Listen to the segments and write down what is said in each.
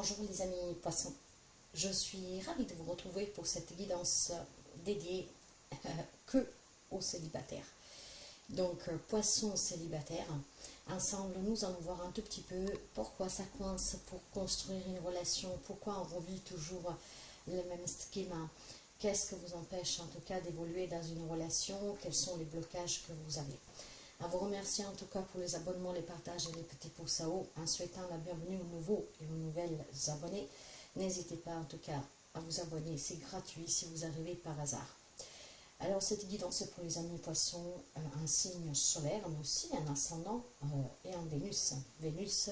Bonjour les amis poissons, je suis ravie de vous retrouver pour cette guidance dédiée que aux célibataires. Donc poissons célibataires, ensemble nous allons voir un tout petit peu pourquoi ça coince pour construire une relation, pourquoi on revit toujours le même schéma, qu'est-ce que vous empêche en tout cas d'évoluer dans une relation, quels sont les blocages que vous avez. À vous remercier en tout cas pour les abonnements, les partages et les petits pouces à haut, en souhaitant la bienvenue aux nouveaux et aux nouvelles abonnés. N'hésitez pas en tout cas à vous abonner, c'est gratuit si vous arrivez par hasard. Alors cette guidance pour les amis poissons, un signe solaire, mais aussi un ascendant et un Vénus. Vénus,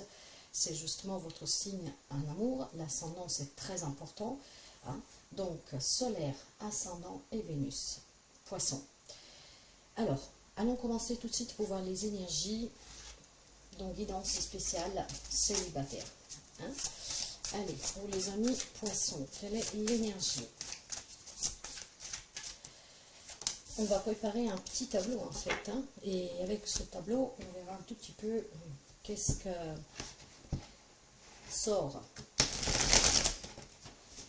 c'est justement votre signe en amour, l'ascendant c'est très important. Hein. Donc solaire, ascendant et Vénus. Poisson. Alors, allons commencer tout de suite pour voir les énergies. Donc, guidance spéciale célibataire. Hein. Allez, pour les amis poissons, quelle est l'énergie? On va préparer un petit tableau en fait. Hein, et avec ce tableau, on verra un tout petit peu qu'est-ce que sort.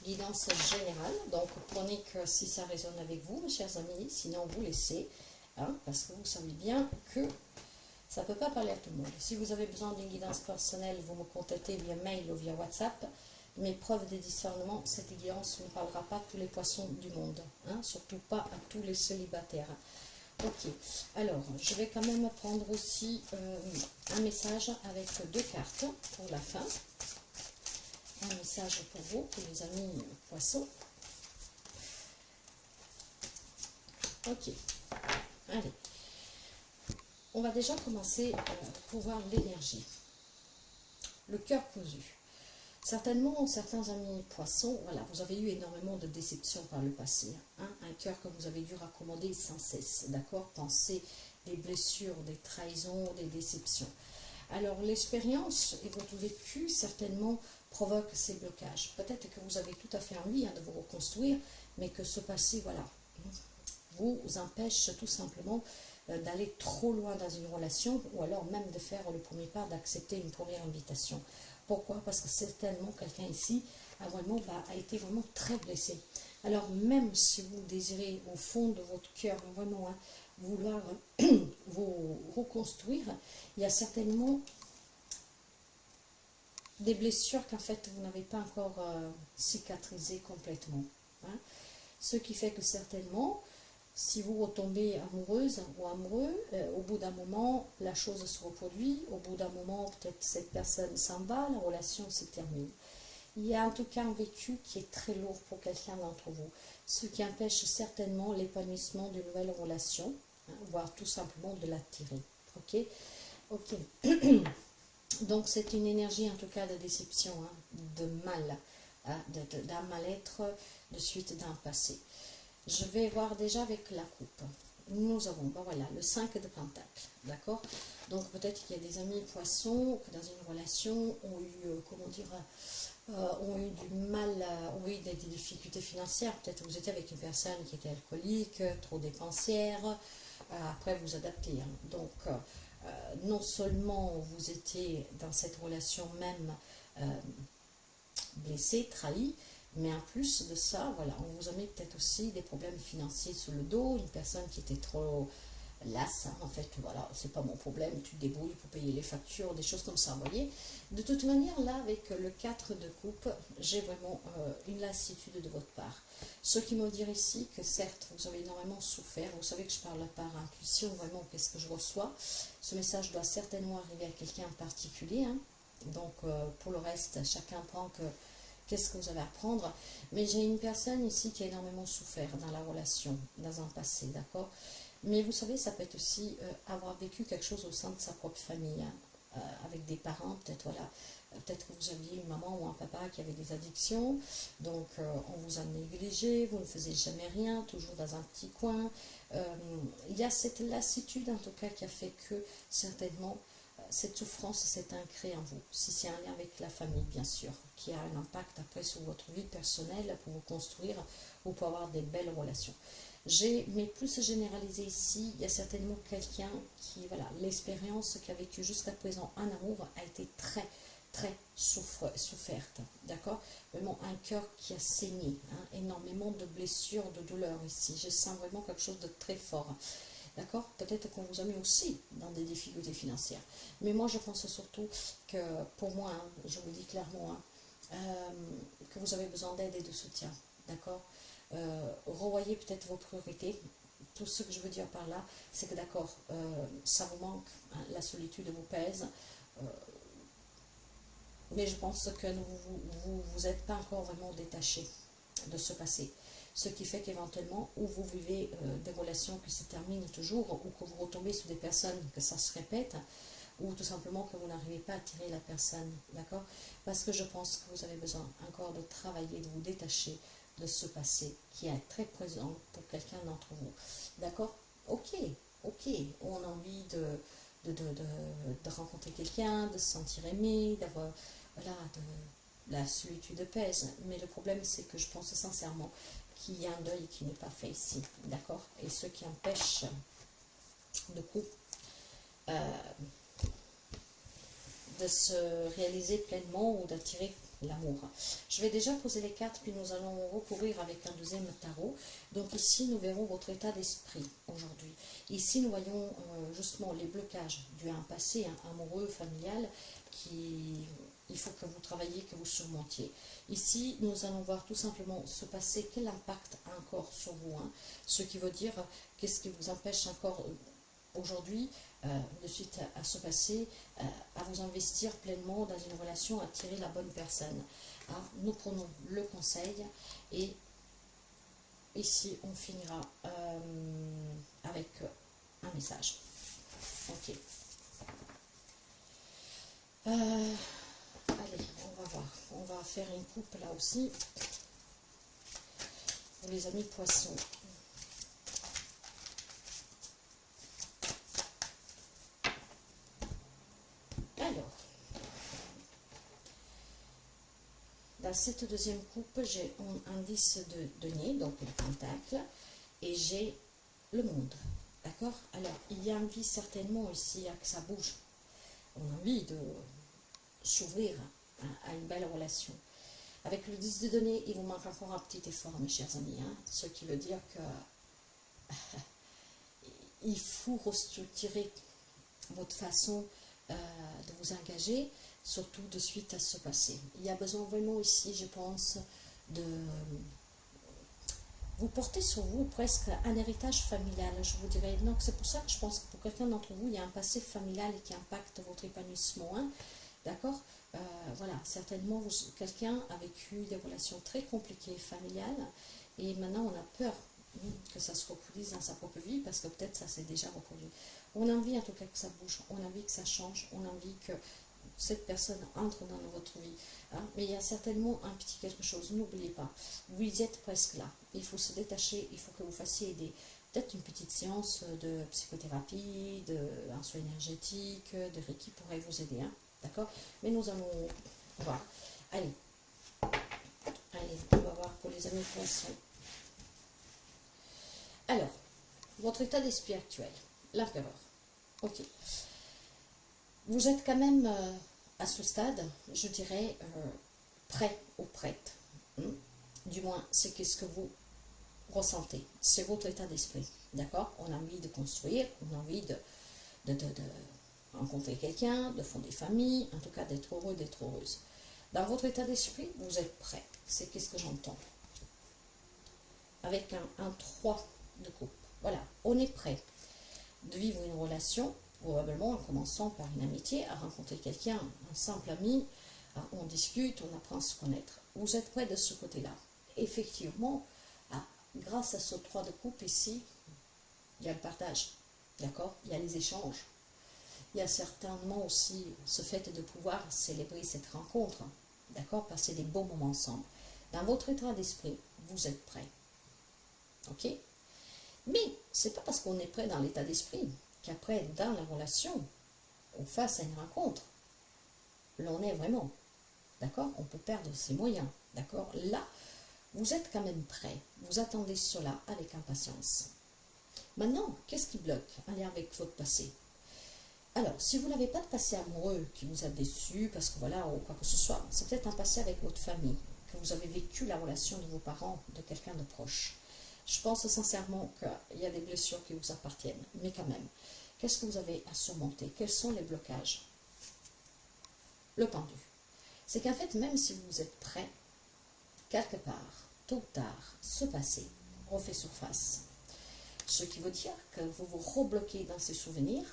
Guidance générale. Donc, prenez que si ça résonne avec vous, mes chers amis. Sinon, vous laissez. Hein, parce que vous savez bien que ça ne peut pas parler à tout le monde. Si vous avez besoin d'une guidance personnelle, vous me contactez via mail ou via WhatsApp. Mes preuves de discernement, cette guidance ne parlera pas à tous les poissons du monde, hein, surtout pas à tous les célibataires. Ok, alors je vais quand même prendre aussi un message avec 2 cartes pour la fin. Un message pour vous, pour les amis poissons. Ok. Allez, on va déjà commencer pour voir l'énergie. Le cœur cousu. Certainement, certains amis poissons, voilà, vous avez eu énormément de déceptions par le passé. Hein, un cœur que vous avez dû raccommoder sans cesse, d'accord? Pensez des blessures, des trahisons, des déceptions. Alors, l'expérience et votre vécu, certainement, provoquent ces blocages. Peut-être que vous avez tout à fait envie de vous reconstruire, mais que ce passé, voilà, vous empêche tout simplement d'aller trop loin dans une relation ou alors même de faire le premier pas, d'accepter une première invitation. Pourquoi? Parce que certainement quelqu'un ici a été vraiment très blessé. Alors même si vous désirez au fond de votre cœur vraiment vouloir vous reconstruire, il y a certainement des blessures qu'en fait vous n'avez pas encore cicatrisées complètement. Hein. Ce qui fait que certainement, si vous retombez amoureuse ou amoureux, au bout d'un moment, la chose se reproduit. Au bout d'un moment, peut-être cette personne s'en va, la relation se termine. Il y a en tout cas un vécu qui est très lourd pour quelqu'un d'entre vous, ce qui empêche certainement l'épanouissement de nouvelles relations, hein, voire tout simplement de l'attirer. Ok, ok. Donc c'est une énergie en tout cas de déception, hein, de mal, hein, d'un mal-être de suite d'un passé. Je vais voir déjà avec la coupe. Nous avons, ben voilà, le 5 de Pentacles, d'accord? Donc peut-être qu'il y a des amis poissons qui dans une relation ont eu, comment dire, ont eu du mal, ont eu des difficultés financières. Peut-être que vous étiez avec une personne qui était alcoolique, trop dépensière. Après vous adaptez. Hein. Donc non seulement vous étiez dans cette relation même blessé, trahi, mais en plus de ça, voilà, on vous a mis peut-être aussi des problèmes financiers sur le dos, une personne qui était trop lasse, hein, en fait, voilà, c'est pas mon problème, tu te débrouilles pour payer les factures, des choses comme ça, vous voyez. De toute manière, là, avec le 4 de coupe, j'ai vraiment une lassitude de votre part. Ce qui me dire ici que certes, vous avez énormément souffert, vous savez que je parle par intuition, vraiment, qu'est-ce que je reçois. Ce message doit certainement arriver à quelqu'un en particulier, hein. Donc, pour le reste, chacun prend que qu'est-ce que vous avez à apprendre. Mais j'ai une personne ici qui a énormément souffert dans la relation, dans un passé, d'accord? Mais vous savez, ça peut être aussi avoir vécu quelque chose au sein de sa propre famille, hein, avec des parents, peut-être, voilà. Peut-être que vous aviez une maman ou un papa qui avait des addictions, donc on vous a négligé, vous ne faisiez jamais rien, toujours dans un petit coin. Il y a cette lassitude, en tout cas, qui a fait que, certainement, cette souffrance s'est ancrée en vous, si c'est un lien avec la famille bien sûr, qui a un impact après sur votre vie personnelle pour vous construire ou pour avoir des belles relations. Mais plus généralisé ici, il y a certainement quelqu'un qui, voilà, l'expérience qu'il a vécue jusqu'à présent en amour a été très très soufferte, d'accord? Vraiment un cœur qui a saigné, hein, énormément de blessures, de douleurs ici. Je sens vraiment quelque chose de très fort, d'accord? Peut-être qu'on vous a mis aussi dans des difficultés financières. Mais moi, je pense surtout que, pour moi, hein, je vous dis clairement, hein, que vous avez besoin d'aide et de soutien, d'accord? Revoyez peut-être vos priorités. Tout ce que je veux dire par là, c'est que d'accord, ça vous manque, hein, la solitude vous pèse, euh, mais je pense que vous êtes pas encore vraiment détaché de ce passé. Ce qui fait qu'éventuellement, ou vous vivez des relations qui se terminent toujours, ou que vous retombez sur des personnes, que ça se répète, ou tout simplement que vous n'arrivez pas à tirer la personne, d'accord? Parce que je pense que vous avez besoin encore de travailler, de vous détacher de ce passé qui est très présent pour quelqu'un d'entre vous, d'accord? Ok, ok, on a envie de rencontrer quelqu'un, de se sentir aimé, d'avoir, voilà, la solitude pèse, mais le problème c'est que je pense sincèrement qu'il y a un deuil qui n'est pas fait ici, d'accord? Et ce qui empêche de coup de se réaliser pleinement ou d'attirer l'amour. Je vais déjà poser les cartes, puis nous allons recourir avec un deuxième tarot. Donc ici, nous verrons votre état d'esprit aujourd'hui. Ici, nous voyons justement les blocages dus à un passé amoureux, familial, qui il faut que vous travailliez, que vous surmontiez. Ici, nous allons voir tout simplement ce passé, quel impact a encore sur vous, hein, ce qui veut dire qu'est-ce qui vous empêche encore aujourd'hui, de suite à ce passé, à vous investir pleinement dans une relation, à attirer la bonne personne. Hein, nous prenons le conseil et ici on finira avec un message. Ok. Allez, on va voir. On va faire une coupe là aussi. Pour les amis poissons. Alors, dans cette deuxième coupe, j'ai un 10 de nez, donc le pentacle, et j'ai le monde. D'accord? Alors, il y a envie certainement ici que ça bouge. On a envie de s'ouvrir à une belle relation. Avec le 10 de données, il vous manque encore un petit effort, mes chers amis. Hein, ce qui veut dire que il faut restructurer votre façon de vous engager, surtout de suite à ce passé. Il y a besoin vraiment ici, je pense, de vous porter sur vous presque un héritage familial, je vous dirais. Donc c'est pour ça que je pense que pour quelqu'un d'entre vous, il y a un passé familial qui impacte votre épanouissement. Hein, d'accord? Voilà, certainement, quelqu'un a vécu des relations très compliquées familiales et maintenant on a peur que ça se reproduise dans sa propre vie parce que peut-être ça s'est déjà reproduit. On a envie en tout cas que ça bouge, on a envie que ça change, on a envie que cette personne entre dans votre vie. Hein, mais il y a certainement un petit quelque chose, n'oubliez pas, vous y êtes presque là. Il faut se détacher, il faut que vous fassiez peut-être une petite séance de psychothérapie, un soin énergétique, de Reiki pourrait vous aider. Hein, d'accord? Mais nous allons voir. Allez, on va voir pour les amis poissons. Alors, votre état d'esprit actuel, l'empereur. Ok. Vous êtes quand même à ce stade, je dirais, prêt ou prête. Du moins, c'est qu'est-ce que vous ressentez. C'est votre état d'esprit. D'accord? On a envie de construire, on a envie de rencontrer quelqu'un, de fonder famille, en tout cas d'être heureux, d'être heureuse. Dans votre état d'esprit, vous êtes prêt. C'est qu'est-ce que j'entends. Avec un 3 de coupe. Voilà, on est prêt de vivre une relation, probablement en commençant par une amitié, à rencontrer quelqu'un, un simple ami, on discute, on apprend à se connaître. Vous êtes prêt de ce côté-là. Effectivement, grâce à ce 3 de coupe ici, il y a le partage, d'accord? Il y a les échanges. Il y a certainement aussi ce fait de pouvoir célébrer cette rencontre, d'accord? Passer des bons moments ensemble. Dans votre état d'esprit, vous êtes prêt. Ok? Mais c'est pas parce qu'on est prêt dans l'état d'esprit qu'après, dans la relation, ou face à une rencontre, l'on est vraiment. D'accord? On peut perdre ses moyens. D'accord? Là, vous êtes quand même prêt. Vous attendez cela avec impatience. Maintenant, qu'est-ce qui bloque en lien avec votre passé? Alors, si vous n'avez pas de passé amoureux qui vous a déçu, parce que voilà, ou quoi que ce soit, c'est peut-être un passé avec votre famille, que vous avez vécu la relation de vos parents, de quelqu'un de proche. Je pense sincèrement qu'il y a des blessures qui vous appartiennent, mais quand même, qu'est-ce que vous avez à surmonter? Quels sont les blocages? Le pendu. C'est qu'en fait, même si vous êtes prêt, quelque part, tôt ou tard, ce passé refait surface. Ce qui veut dire que vous vous rebloquez dans ces souvenirs,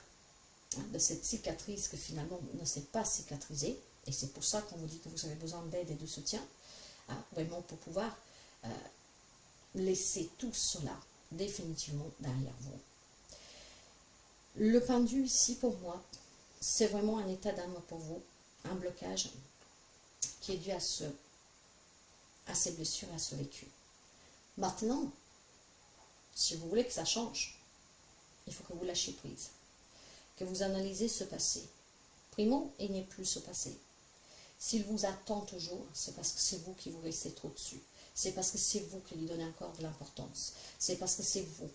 de cette cicatrice que finalement ne s'est pas cicatrisée, et c'est pour ça qu'on vous dit que vous avez besoin d'aide et de soutien, vraiment pour pouvoir laisser tout cela définitivement derrière vous. Le pendu ici pour moi, c'est vraiment un état d'âme pour vous, un blocage qui est dû à ces blessures, à ce vécu. Maintenant, si vous voulez que ça change, il faut que vous lâchiez prise, que vous analysez ce passé. Primo, il n'est plus ce passé. S'il vous attend toujours, c'est parce que c'est vous qui vous restez trop dessus. C'est parce que c'est vous qui lui donnez encore de l'importance. C'est parce que c'est vous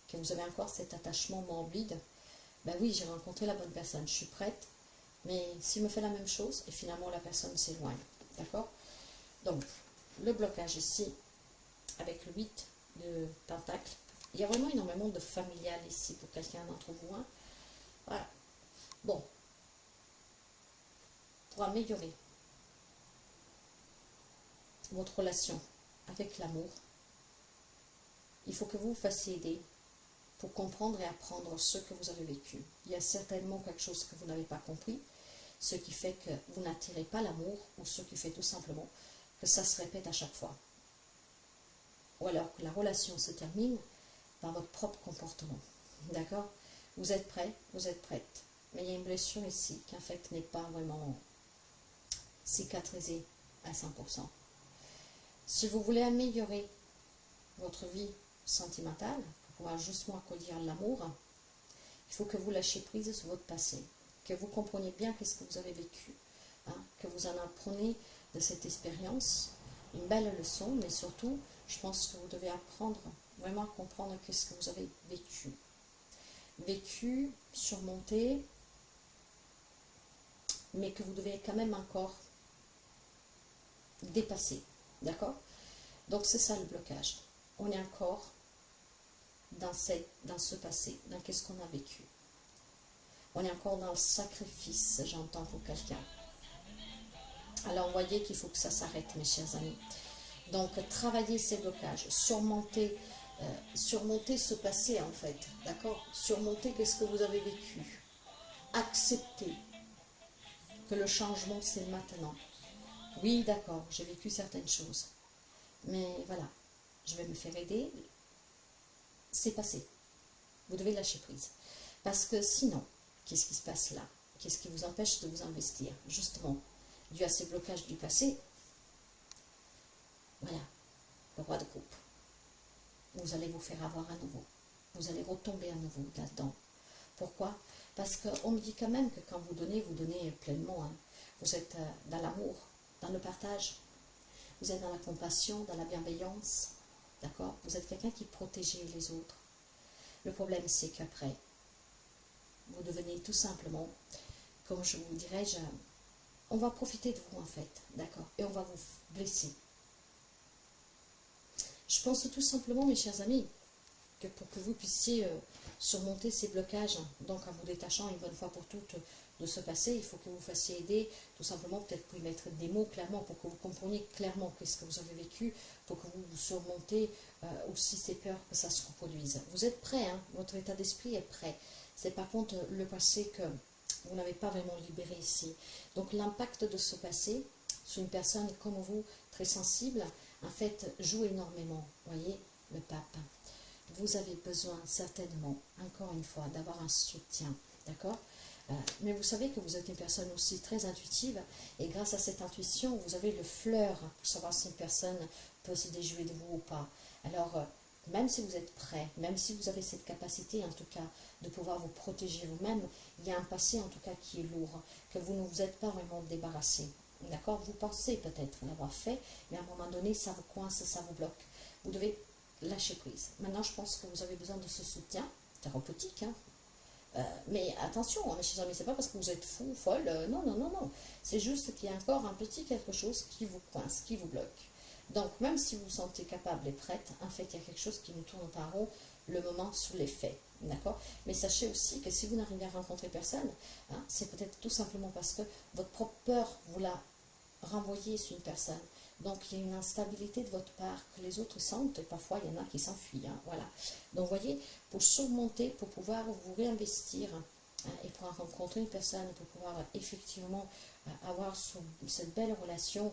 que vous avez encore cet attachement morbide. Ben oui, j'ai rencontré la bonne personne, je suis prête, mais s'il me fait la même chose, et finalement la personne s'éloigne. D'accord? Donc, le blocage ici, avec le 8 de pentacle, il y a vraiment énormément de familial ici pour quelqu'un d'entre vous. Hein. Voilà. Bon, pour améliorer votre relation avec l'amour, il faut que vous vous fassiez aider pour comprendre et apprendre ce que vous avez vécu. Il y a certainement quelque chose que vous n'avez pas compris, ce qui fait que vous n'attirez pas l'amour, ou ce qui fait tout simplement que ça se répète à chaque fois. Ou alors que la relation se termine par votre propre comportement. D'accord? Vous êtes prêt, vous êtes prête. Mais il y a une blessure ici qui en fait n'est pas vraiment cicatrisée à 100%. Si vous voulez améliorer votre vie sentimentale, pour pouvoir justement accueillir l'amour, il faut que vous lâchiez prise sur votre passé, que vous compreniez bien qu'est-ce que vous avez vécu, hein, que vous en apprenez de cette expérience, une belle leçon, mais surtout, je pense que vous devez apprendre vraiment à comprendre qu'est-ce que vous avez vécu. Vécu, surmonté, mais que vous devez quand même encore dépasser, d'accord? Donc c'est ça le blocage. On est encore dans ce passé, dans qu'est-ce qu'on a vécu. On est encore dans le sacrifice, j'entends, pour quelqu'un. Alors vous voyez qu'il faut que ça s'arrête, mes chers amis. Donc travailler ces blocages, surmonter ce passé en fait, d'accord? Surmonter qu'est-ce que vous avez vécu. Accepter que le changement c'est maintenant. Oui, d'accord, j'ai vécu certaines choses. Mais voilà, je vais me faire aider. C'est passé. Vous devez lâcher prise. Parce que sinon, qu'est-ce qui se passe là? Qu'est-ce qui vous empêche de vous investir? Justement, dû à ces blocages du passé, voilà, le roi de coupe. Vous allez vous faire avoir à nouveau. Vous allez retomber à nouveau là-dedans. Pourquoi? Parce qu'on me dit quand même que quand vous donnez pleinement. Hein. Vous êtes dans l'amour, dans le partage. Vous êtes dans la compassion, dans la bienveillance. D'accord? Vous êtes quelqu'un qui protège les autres. Le problème, c'est qu'après, vous devenez tout simplement, comme je vous dirais, on va profiter de vous en fait. D'accord? Et on va vous blesser. Je pense tout simplement, mes chers amis, que pour que vous puissiez surmonter ces blocages, donc en vous détachant une bonne fois pour toutes de ce passé, il faut que vous fassiez aider, tout simplement, peut-être pour y mettre des mots clairement, pour que vous compreniez clairement qu'est-ce que vous avez vécu, pour que vous surmontez aussi ces peurs que ça se reproduise. Vous êtes prêt, hein, votre état d'esprit est prêt. C'est par contre le passé que vous n'avez pas vraiment libéré ici. Donc l'impact de ce passé sur une personne comme vous, très sensible, en fait, joue énormément. Voyez, le pape. Vous avez besoin certainement, encore une fois, d'avoir un soutien, d'accord? Mais vous savez que vous êtes une personne aussi très intuitive, et grâce à cette intuition, vous avez le fleur pour savoir si une personne peut se déjouer de vous ou pas. Alors, même si vous êtes prêt, même si vous avez cette capacité, en tout cas, de pouvoir vous protéger vous-même, il y a un passé, en tout cas, qui est lourd, que vous ne vous êtes pas vraiment débarrassé. D'accord? Vous pensez peut-être l'avoir fait, mais à un moment donné, ça vous coince, ça vous bloque. Vous devez lâcher prise. Maintenant, je pense que vous avez besoin de ce soutien thérapeutique, hein, Mais attention, hein, mes chers amis, c'est pas parce que vous êtes fou, folle, non, non, non, non. C'est juste qu'il y a encore un petit quelque chose qui vous coince, qui vous bloque. Donc, même si vous vous sentez capable et prête, en fait, il y a quelque chose qui nous tourne par rond le moment sous les faits. D'accord? Mais sachez aussi que si vous n'arrivez à rencontrer personne, hein, c'est peut-être tout simplement parce que votre propre peur vous l'a renvoyé sur une personne. Donc, il y a une instabilité de votre part que les autres sentent, et parfois, il y en a qui s'enfuient. Hein, voilà. Donc, vous voyez, pour surmonter, pour pouvoir vous réinvestir, hein, et pour rencontrer une personne, pour pouvoir effectivement avoir cette belle relation,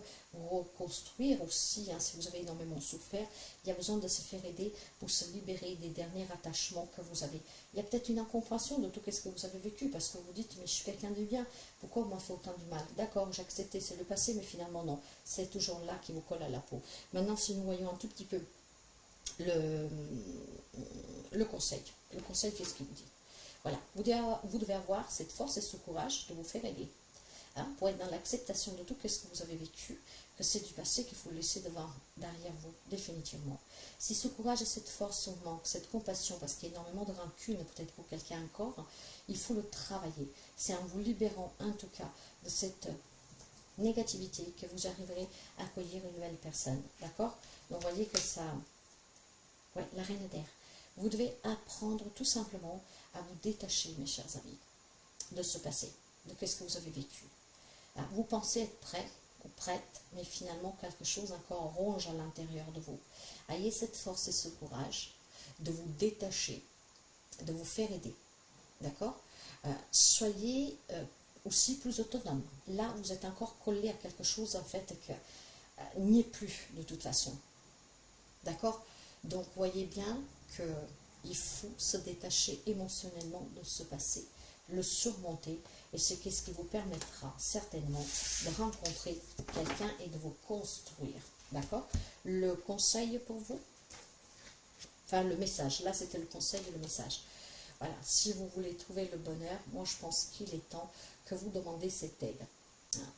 reconstruire aussi, hein, si vous avez énormément souffert, il y a besoin de se faire aider pour se libérer des derniers attachements que vous avez. Il y a peut-être une incompréhension de tout ce que vous avez vécu, parce que vous dites, mais je suis quelqu'un de bien, pourquoi on m'a fait autant du mal? D'accord, j'ai accepté, c'est le passé, mais finalement non, c'est toujours là qui vous colle à la peau. Maintenant, si nous voyons un tout petit peu le conseil, qu'est-ce qu'il vous dit? Voilà, vous devez avoir cette force et ce courage de vous faire aider, hein, pour être dans l'acceptation de tout ce que vous avez vécu, que c'est du passé qu'il faut laisser derrière vous, définitivement. Si ce courage et cette force vous manquent, cette compassion, parce qu'il y a énormément de rancune peut-être pour quelqu'un encore, il faut le travailler. C'est en vous libérant en tout cas de cette négativité que vous arriverez à accueillir une nouvelle personne, d'accord? Donc voyez que ça, ouais, la reine d'air. Vous devez apprendre tout simplement à vous détacher, mes chers amis, de ce passé, de ce que vous avez vécu. Vous pensez être prêt ou prête, mais finalement quelque chose encore ronge à l'intérieur de vous. Ayez cette force et ce courage de vous détacher, de vous faire aider. D'accord? Soyez aussi plus autonome. Là, vous êtes encore collé à quelque chose, en fait, que n'y est plus de toute façon. D'accord? Donc, voyez bien qu'il faut se détacher émotionnellement de ce passé, le surmonter, et c'est ce qui vous permettra certainement de rencontrer quelqu'un et de vous construire. D'accord? Le conseil pour vous, enfin le message, là c'était le conseil et le message. Voilà, si vous voulez trouver le bonheur, moi je pense qu'il est temps que vous demandez cette aide.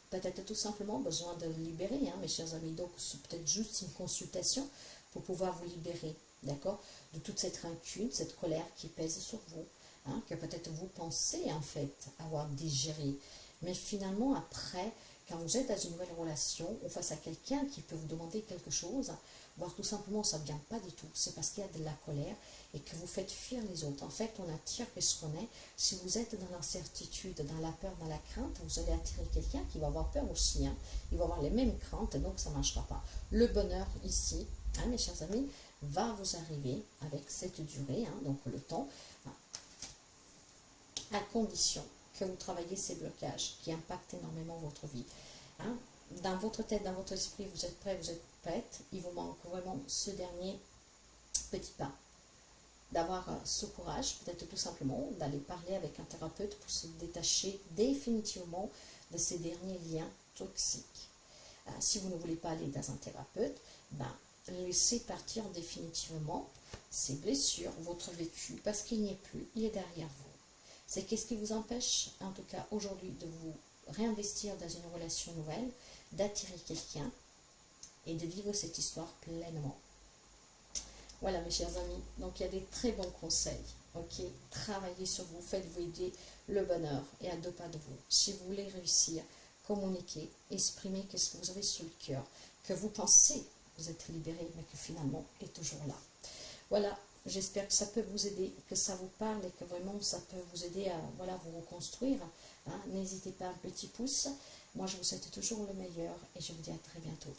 Peut-être tout simplement besoin de libérer, hein, mes chers amis. Donc c'est peut-être juste une consultation pour pouvoir vous libérer, d'accord, de toute cette rancune, cette colère qui pèse sur vous, hein, que peut-être vous pensez en fait avoir digéré. Mais finalement après, quand vous êtes dans une nouvelle relation ou face à quelqu'un qui peut vous demander quelque chose, voire tout simplement ça ne vient pas du tout, c'est parce qu'il y a de la colère et que vous faites fuir les autres. En fait, on attire ce qu'on est. Si vous êtes dans l'incertitude, dans la peur, dans la crainte, vous allez attirer quelqu'un qui va avoir peur aussi. Hein. Il va avoir les mêmes craintes, donc ça ne marchera pas. Le bonheur ici, hein, mes chers amis, va vous arriver avec cette durée, hein, donc le temps, hein, à condition que vous travaillez ces blocages qui impactent énormément votre vie. Hein. Dans votre tête, dans votre esprit, vous êtes prêt, vous êtes prête. Il vous manque vraiment ce dernier petit pas. D'avoir ce courage, peut-être tout simplement, d'aller parler avec un thérapeute pour se détacher définitivement de ces derniers liens toxiques. Si vous ne voulez pas aller dans un thérapeute, ben, laissez partir définitivement ces blessures, votre vécu, parce qu'il n'y est plus, il est derrière vous. C'est qu'est-ce qui vous empêche, en tout cas aujourd'hui, de vous réinvestir dans une relation nouvelle, d'attirer quelqu'un et de vivre cette histoire pleinement. Voilà mes chers amis, donc il y a des très bons conseils, ok? Travaillez sur vous, faites-vous aider, le bonheur est à 2 pas de vous. Si vous voulez réussir, communiquer, exprimer ce que vous avez sur le cœur, que vous pensez vous êtes libéré, mais que finalement est toujours là. Voilà, j'espère que ça peut vous aider, que ça vous parle et que vraiment ça peut vous aider à voilà, vous reconstruire. Hein? N'hésitez pas, un petit pouce. Moi je vous souhaite toujours le meilleur et je vous dis à très bientôt.